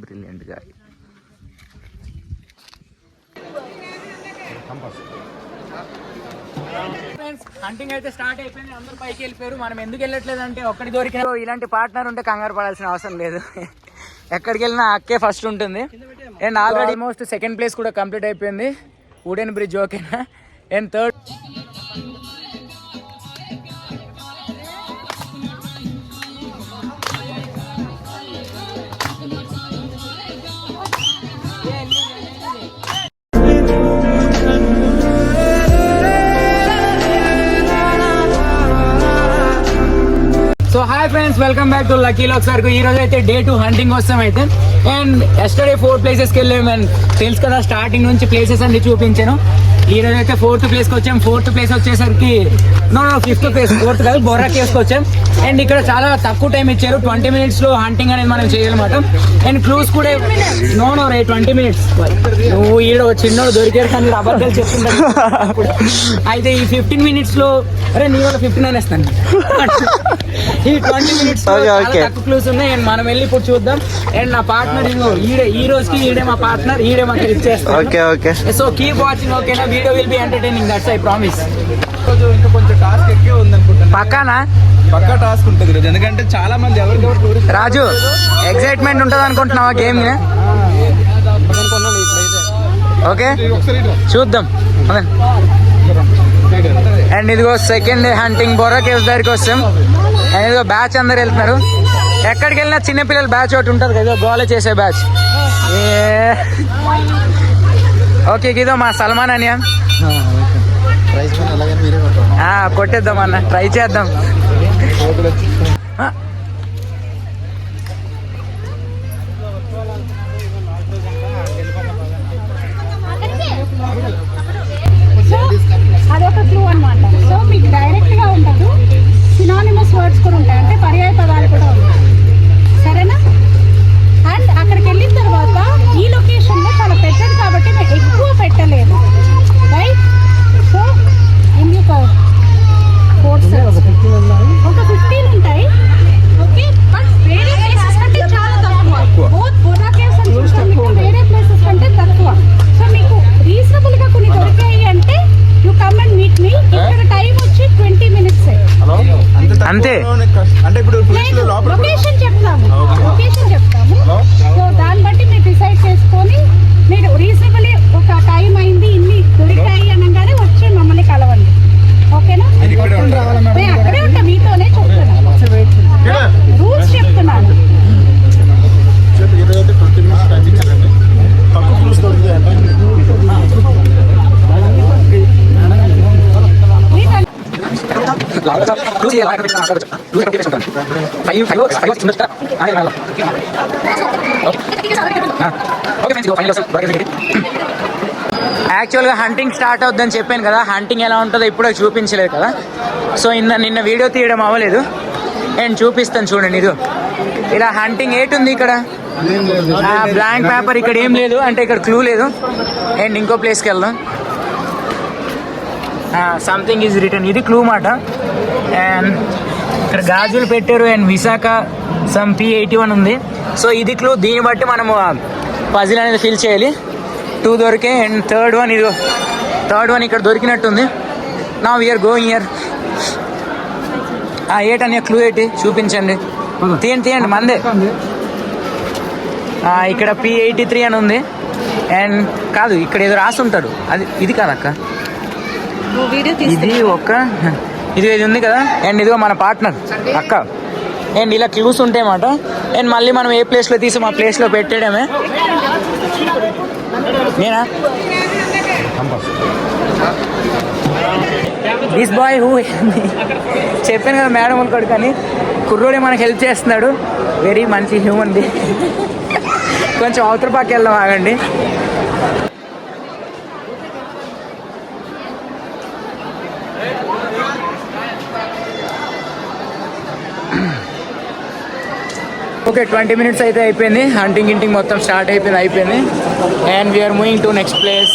Brilliant గా. Hunting అయితే start అయిపోయింది, అందరూ పైకి వెళ్ళిపోయారు. మనం ఎందుకు వెళ్ళట్లేదు అంటే ఒక్కడి దొరికిన ఇలాంటి పార్ట్నర్ ఉంటే కంగారు పడాల్సిన అవసరం లేదు. ఎక్కడికి వెళ్ళినా అక్కే ఫస్ట్ ఉంటుంది. And already almost second place కూడా కంప్లీట్ అయిపోయింది. వుడెన్ బ్రిడ్జ్ ఓకేనా. And third so hi friends, welcome back to lucky lakhs వరకు. ఈ రోజు అయితే డే 2 హంటింగ్ వస్తాం అయితే. అండ్ ఎస్టర్డే 4 ప్లేసెస్కి వెళ్ళాము. అండ్ తెలుసు కదా స్టార్టింగ్ నుంచి ప్లేసెస్ అన్ని చూపించాను. ఈ రోజు అయితే 4th ప్లేస్కి వచ్చాం. 4th ప్లేస్ వచ్చేసరికి 5th ప్లేస్, 4th కాదు, బొర్రా కేవ్స్కి వచ్చాం. అండ్ ఇక్కడ చాలా తక్కువ టైం ఇచ్చారు. 20 minutes లో హంటింగ్ అనేది మనం చేయాలన్నమాట. అండ్ క్లూస్ కూడా రే 20 minutes. నువ్వు ఈడ చిన్నోడు దొరికారు కానీ అబద్ధాలు చెప్తుంటాను. అయితే ఈ 15 minutes లో అరే నీ వల్ల 15 అనేస్తాను. ఈ 20 minutes తక్కువ క్లూస్ ఉన్నాయి. అండ్ మనం వెళ్ళి ఇప్పుడు చూద్దాం. అండ్ నా పార్ట్నర్ ఈ రోజుకి ఈడే మా పార్ట్నర్, ఈడే మాకు ఇచ్చేస్తాం. సో కీప్ వాచింగ్ ఓకేనా. Video will be entertaining, that's I promise. ఇంకా కొంచెం టాస్క్ ఎక్కువ ఉంది అనుకుంటున్నా. పక్కా టాస్క్ ఉంటుంది ఈరోజు, ఎందుకంటే చాలా మంది ఎవరికెవరు రాజు ఎక్సైట్మెంట్ ఉంటుంది అనుకుంటున్నావా గేమ్? ఓకే చూద్దాం. అండ్ ఇదిగో second day hunting Borra caves దగ్గరికి వస్తాం. అండ్ ఇదిగో బ్యాచ్ అందరు వెళ్తున్నారు. ఎక్కడికి వెళ్ళినా చిన్నపిల్లల బ్యాచ్ ఒకటి ఉంటుంది కదా, గోల చేసే బ్యాచ్. ఓకే ఇదో మా సల్మాన్ అనియా. కొట్టేద్దాం అన్న, ట్రై చేద్దాం. అదొక క్లూ అన్నమాట. సో మీకు డైరెక్ట్ గా ఉండదు, సినానిమస్ వర్డ్స్ కూడా ఉంటాయి, అంటే పర్యాయ పదాలు కూడా ఉంటాయి. సరేనా? అండ్ అక్కడికి వెళ్ళిన తర్వాత ఈ లొకేషన్ లో చాలా పెద్దది కాబట్టి మేము ఎక్కువ పెట్టలేదు, రైట్? సో ఇందుకు ఒక 15 ఉంటాయి. ఓకే, బట్ వేరే ప్లేసెస్ కంటే చాలా తక్కువ. బోత్ బొర్రా కేవ్స్ అని చూస్తాం, మీకు వేరే ప్లేసెస్ కంటే తక్కువ. సో మీకు రీజనబుల్ గా కొన్ని దొరికాయి అంటే you come and meet me. ఇక్కడ టైం వచ్చి 20 minutes అంతే. అంటే ఇప్పుడు లొకేషన్ చెప్తాము. సో దాన్ని బట్టి మీరు డిసైడ్ చేసుకొని మీరు రీజనబుల్లీ ఒక టైం అయింది, ఇన్ని దొరికాయి అనగానే వచ్చి మమ్మల్ని కలవండి. ఓకేనా? నేను అక్కడే ఉంటా, మీతోనే చెప్తున్నాను, రూల్స్ చెప్తున్నాను. యాక్చువల్గా హంటింగ్ స్టార్ట్ అవుద్దని చెప్పాను కదా, హంటింగ్ ఎలా ఉంటుందో ఇప్పుడే చూపించలేదు కదా. సో నిన్న వీడియో తీయడం అవ్వలేదు. అండ్ చూపిస్తాను చూడండి. ఇది ఇలా హంటింగ్ ఉంది ఇక్కడ. బ్లాంక్ పేపర్ ఇక్కడ ఏం లేదు, అంటే ఇక్కడ క్లూ లేదు. అండ్ ఇంకో ప్లేస్కి వెళ్దాం. సంథింగ్ ఈజ్ రిటర్న్, ఇది క్లూ మాట. అండ్ ఇక్కడ గాజులు పెట్టారు. అండ్ విశాఖ సమ్ P81 ఉంది. సో ఇది క్లూ. దీన్ని బట్టి మనము పజిల్ అనేది ఫిల్ చేయాలి. 2 దొరికే. అండ్ థర్డ్ వన్ ఇక్కడ దొరికినట్టుంది. నా వీఆర్ గోయింగ్ ఇయర్. ఏటని క్లూ ఏంటి చూపించండి. తీయండి మందే. ఇక్కడ P83 అని ఉంది. అండ్ కాదు, ఇక్కడ ఏదో రాసి ఉంటాడు, అది ఇది కాదక్క, ఇది ఉంది కదా. అండ్ ఇదిగో మన పార్ట్నర్ అక్క. అండ్ ఇలా క్లూస్ ఉంటాయి అన్నమాట. అండ్ మళ్ళీ మనం ఏ ప్లేస్లో తీసి మా ప్లేస్లో పెట్టేయడమే. నేనా దిస్ బాయ్ హూ చెప్పాను కదా మేడం అనుకోడు, కానీ కుర్రోడే మనకు హెల్ప్ చేస్తున్నాడు. వెరీ మంచి హ్యూమన్ బీయింగ్. కొంచెం అవతల పక్క వెళ్దాం, ఆగండి. ఓకే 20 minutes అయితే అయిపోయింది. హంటింగ్ మొత్తం స్టార్ట్ అయిపోయింది. And we are moving to next place.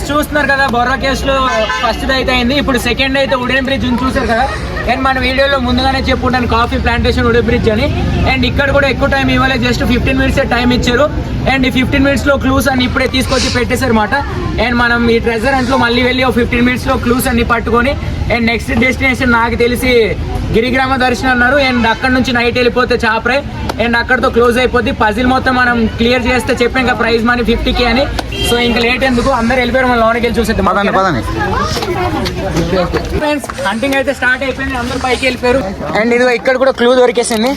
చూస్తున్నారు కదా, బొర్రా కేవ్స్ లో ఫస్ట్ అయితే అయింది. ఇప్పుడు సెకండ్ అయితే వుడెన్ బ్రిడ్జ్ చూసారు కదా. అండ్ మన వీడియోలో ముందుగానే చెప్పుకుంటాను కాఫీ ప్లాంటేషన్ ఉడే బ్రిడ్జ్ అని. అండ్ ఇక్కడ కూడా ఎక్కువ టైం ఇవ్వలేదు, జస్ట్ 15 minutes టైం ఇచ్చారు. అండ్ ఈ 15 minutes లో క్లూస్ అని ఇప్పుడే తీసుకొచ్చి పెట్టేశారు అనమాట. అండ్ మనం ఈ ట్రెజర్ హంట్లో మళ్ళీ వెళ్ళి 15 minutes లో క్లూస్ అన్ని పట్టుకొని అండ్ నెక్స్ట్ డెస్టినేషన్ నాకు తెలిసి గిరిగ్రామ దర్శనం అన్నారు. అండ్ అక్కడ నుంచి నైట్ వెళ్ళిపోతే చాపరే. అండ్ అక్కడతో క్లోజ్ అయిపోద్ది. పజిల్ మొత్తం మనం క్లియర్ చేస్తే చెప్పాం ఇంకా ప్రైజ్ మనీ 50K అని. సో ఇంకా లేట్ ఎందుకు, అందరు వెళ్ళిపోయారు, మనం లోనికి వెళ్ళి చూసేద్దాం. ఫ్రెండ్స్ హంటింగ్ అయితే స్టార్ట్ అయిపోయింది, అందరూ పైకి వెళ్ళిపోయారు. అండ్ ఇది ఇక్కడ కూడా క్లూ దొరికేసింది.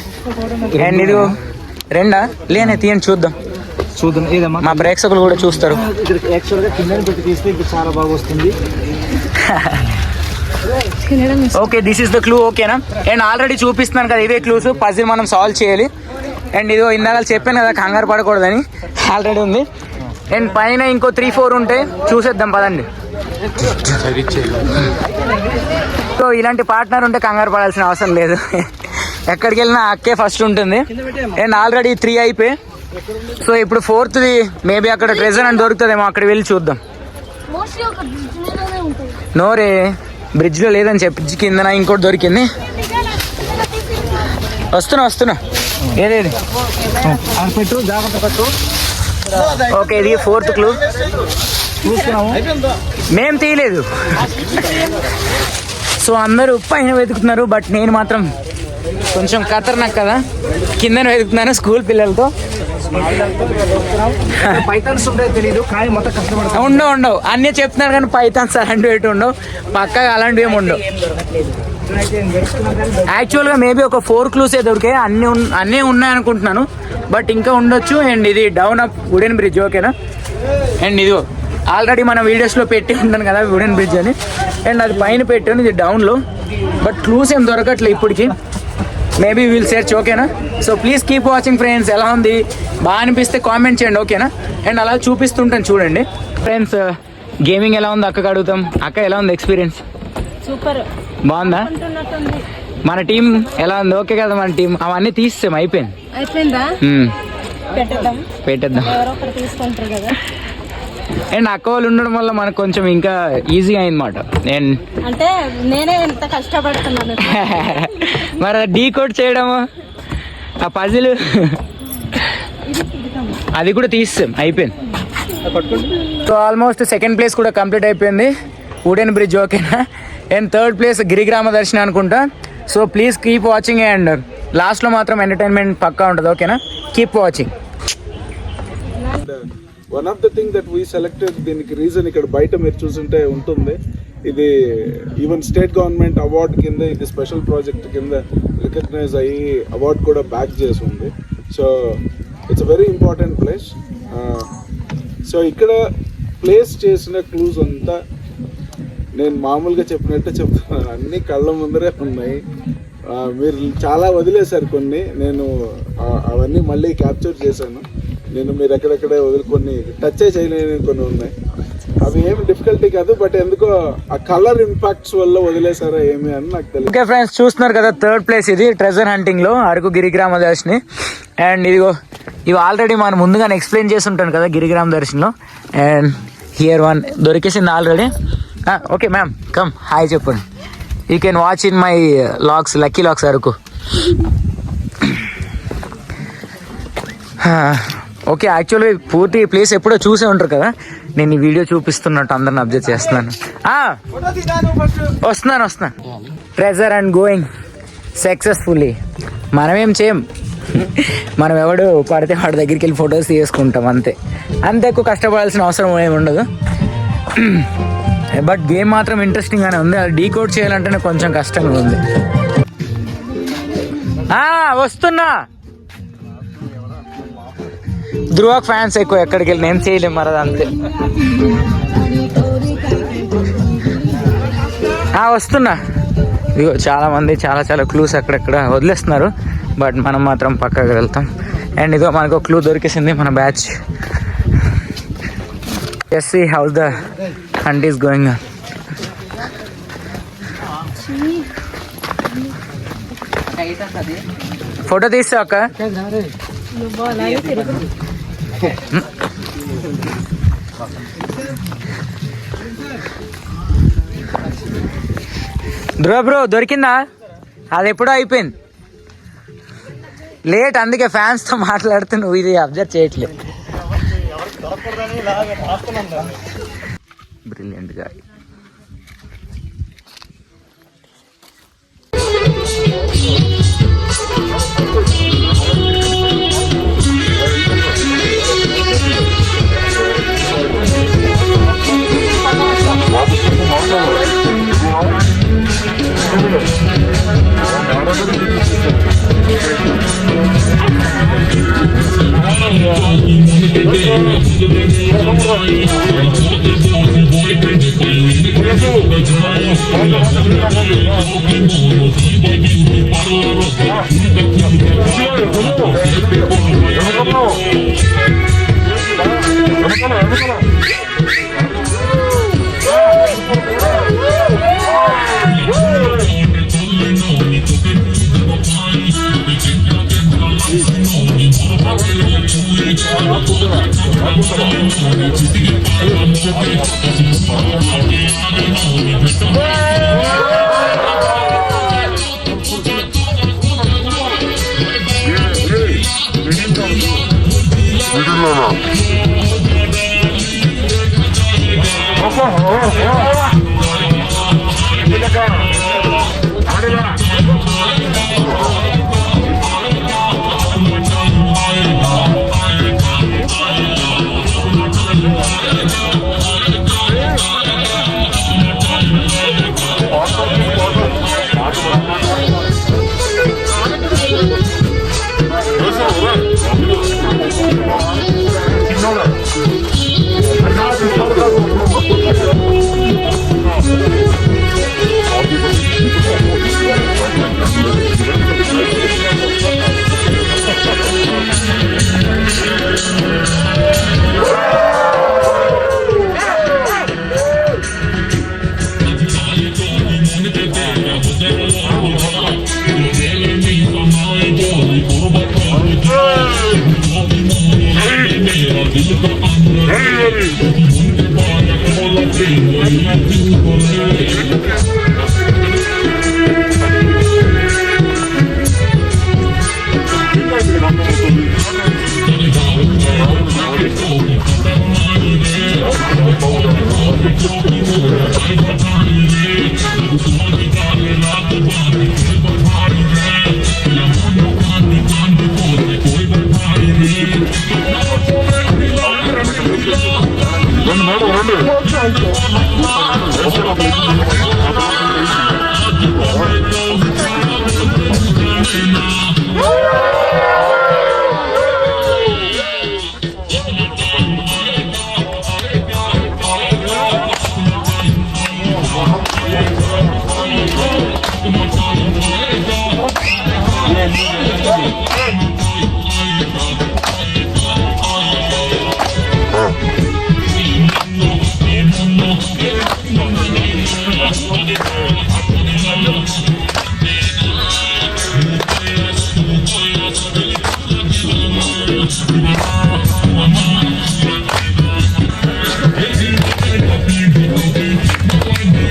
అండ్ ఇది రెండా లేనే తీయండి చూద్దాం ఏదమ్మా మా ప్రేక్షకులు కూడా చూస్తారు. యాక్చువల్గా కింద పెట్టి తీస్తే ఇంకా చాలా బాగా వస్తుంది. Okay this is the clue, ఓకేనా? అండ్ ఆల్రెడీ చూపిస్తున్నాను కదా ఇవే క్లూస్, పజిల్ మనం సాల్వ్ చేయాలి. అండ్ ఇదో ఇందాక చెప్పాను కదా కంగారు పడకూడదని, ఆల్రెడీ ఉంది. అండ్ పైన ఇంకో 3-4 ఉంటాయి, చూసేద్దాం పదండి. సో ఇలాంటి పార్ట్నర్ ఉంటే కంగారు పడాల్సిన అవసరం లేదు, ఎక్కడికి వెళ్ళినా అక్కే ఫస్ట్ ఉంటుంది. అండ్ ఆల్రెడీ 3 అయిపోయి, సో ఇప్పుడు 4th మేబీ అక్కడ ట్రెజర్ అని దొరుకుతుందేమో, అక్కడ వెళ్ళి చూద్దాం. నోరే బ్రిడ్జ్లో లేదని చెప్పి బ్రిడ్జ్ కిందన ఇంకోటి దొరికింది. వస్తున్నా ఏదేది పెట్టు, జాగ్రత్త పెట్టు. ఓకే ఇది 4th క్లూ. మేం తీయలేదు, సో అందరూ పైన వెతుకుతున్నారు. బట్ నేను మాత్రం కొంచెం ఖతర్నాక్ కదా, కిందన వెతుకుతున్నాను స్కూల్ పిల్లలతో. పైథాన్స్ ఉంటాయో తెలీదు కానీ మొత్తం కష్టపడతాం. ఉండవు అన్నీ చెప్తున్నారు కానీ పైథాన్స్ అలాంటివి ఎటు ఉండవు, పక్కగా అలాంటివి ఏమి ఉండవు. యాక్చువల్గా మేబీ ఒక 4 క్లూసే దొరికాయి, అన్నీ ఉన్నాయి అనుకుంటున్నాను, బట్ ఇంకా ఉండొచ్చు. అండ్ ఇది డౌన్ అప్ వుడెన్ బ్రిడ్జ్, ఓకేనా? అండ్ ఇది ఆల్రెడీ మన వీడియోస్లో పెట్టి ఉంటాను కదా వుడెన్ బ్రిడ్జ్ అని. అండ్ అది పైన పెట్టాను, ఇది డౌన్లో. బట్ క్లూస్ ఏం దొరకట్లేదు ఇప్పటికి, మేబీ విల్ సెర్చ్, ఓకేనా? So please keep watching friends. ఎలా ఉంది, బాగా అనిపిస్తే కామెంట్ చేయండి, ఓకేనా? అండ్ అలా చూపిస్తుంటాను చూడండి. ఫ్రెండ్స్ గేమింగ్ ఎలా ఉంది అక్కకి అడుగుతాం. అక్క ఎలా ఉంది ఎక్స్పీరియన్స్? సూపర్, బాగుందా? మన టీం ఎలా ఉంది? ఓకే కదా మన టీం? అవన్నీ తీసేసాం, అయిపోయిందా? పెట్టేద్దాం. ఎవరో ఒకరు తీసుకుంటారు కదా. అండ్ అక్క వాళ్ళు ఉండడం వల్ల మనకు కొంచెం ఇంకా ఈజీ అయిందన్నమాట. నేను అంటే నేనే ఎంత కష్టపడుతున్నాను. మరి డీకోడ్ చేయడము, ఆ పజిల్ అది కూడా తీస్తాం, అయిపోయింది. సో ఆల్మోస్ట్ 2nd place కూడా కంప్లీట్ అయిపోయింది, వుడెన్ బ్రిడ్జ్, ఓకేనా? అండ్ 3rd place గిరిగ్రామ దర్శనం అనుకుంటా. So please keep watching. And లాస్ట్లో మాత్రం ఎంటర్టైన్మెంట్ పక్కా ఉంటుంది, ఓకేనా? Keep watching. One of the thing that we selected, దీనికి రీజన్ ఇక్కడ బయట మీరు చూసుంటే ఉంటుంది, ఇది ఈవెన్ స్టేట్ గవర్నమెంట్ అవార్డ్ కింద, ఇది స్పెషల్ ప్రాజెక్ట్ కింద రికగ్నైజ్ అయ్యి అవార్డ్ కూడా బ్యాక్ చేసి ఉంది. So it's a very important place. So ఇక్కడ ప్లేస్ చేసిన క్లూస్ అంతా నేను మామూలుగా చెప్పినట్టే చెప్తున్నాను, అన్నీ కళ్ళ ముందరే ఉన్నాయి. మీరు చాలా వదిలేశారు కొన్ని, నేను అవన్నీ మళ్ళీ క్యాప్చర్ చేశాను. మీరు ఎక్కడెక్కడే వదులుకొని టచ్ చేయలేని కొన్ని ఉన్నాయి, అవి ఏమి డిఫికల్టీ కాదు, బట్ ఎందుకో ఆ కలర్ ఇంపాక్ట్స్ వల్ల వదిలేసారా ఏమి అని నాకు తెలియదు. ఓకే ఫ్రెండ్స్ చూస్తున్నారు కదా 3rd place ఇది ట్రెజర్ హంటింగ్ లో అరకు గిరిగ్రామ దర్శిని. అండ్ ఇవి ఆల్రెడీ మనం ముందుగానే ఎక్స్ప్లెయిన్ చేసి ఉంటాను కదా గిరిగ్రామ దర్శనంలో. అండ్ హియర్ 1 దొరికేసింది already. Okay ma'am come hi చెప్పండి. You can watch in my logs, lucky logs Araku. Okay యాక్చువల్గా పూర్తి ప్లేస్ ఎప్పుడో చూసే ఉంటారు కదా, నేను ఈ వీడియో చూపిస్తున్నట్టు అందరిని అబ్జర్వ్ చేస్తున్నాను. వస్తున్నాను. Treasure and going successfully. మనమేం చేయం, మనం ఎవడు పడితే వాడి దగ్గరికి వెళ్ళి ఫొటోస్ తీసుకుంటాం, అంతే ఎక్కువ కష్టపడాల్సిన అవసరం ఏమి ఉండదు. బట్ గేమ్ మాత్రం ఇంట్రెస్టింగ్గానే ఉంది, అది డీకోడ్ చేయాలంటేనే కొంచెం కష్టంగా ఉంది. వస్తున్నా. ధ్రువక్ ఫ్యాన్స్ ఎక్కువ, ఎక్కడికి వెళ్ళి నేను చేయలేము మరి, అంతే. వస్తున్నా. ఇదిగో చాలా మంది చాలా క్లూస్ అక్కడెక్కడ వదిలేస్తున్నారు, బట్ మనం మాత్రం పక్కకి వెళ్తాం. అండ్ ఇదిగో మనకు ఒక క్లూ దొరికేసింది, మన batch. Let's see how the hunt is going on. Photo తీస్తా అక్క. ధ్రువ బ్రో దొరికిందా? అది ఎప్పుడో అయిపోయింది లేట్, అందుకే ఫ్యాన్స్తో మాట్లాడుతూ నువ్వు ఇది అబ్జర్వ్ చేయట్లేదు. బ్రిలియంట్ గా.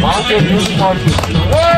Market music market.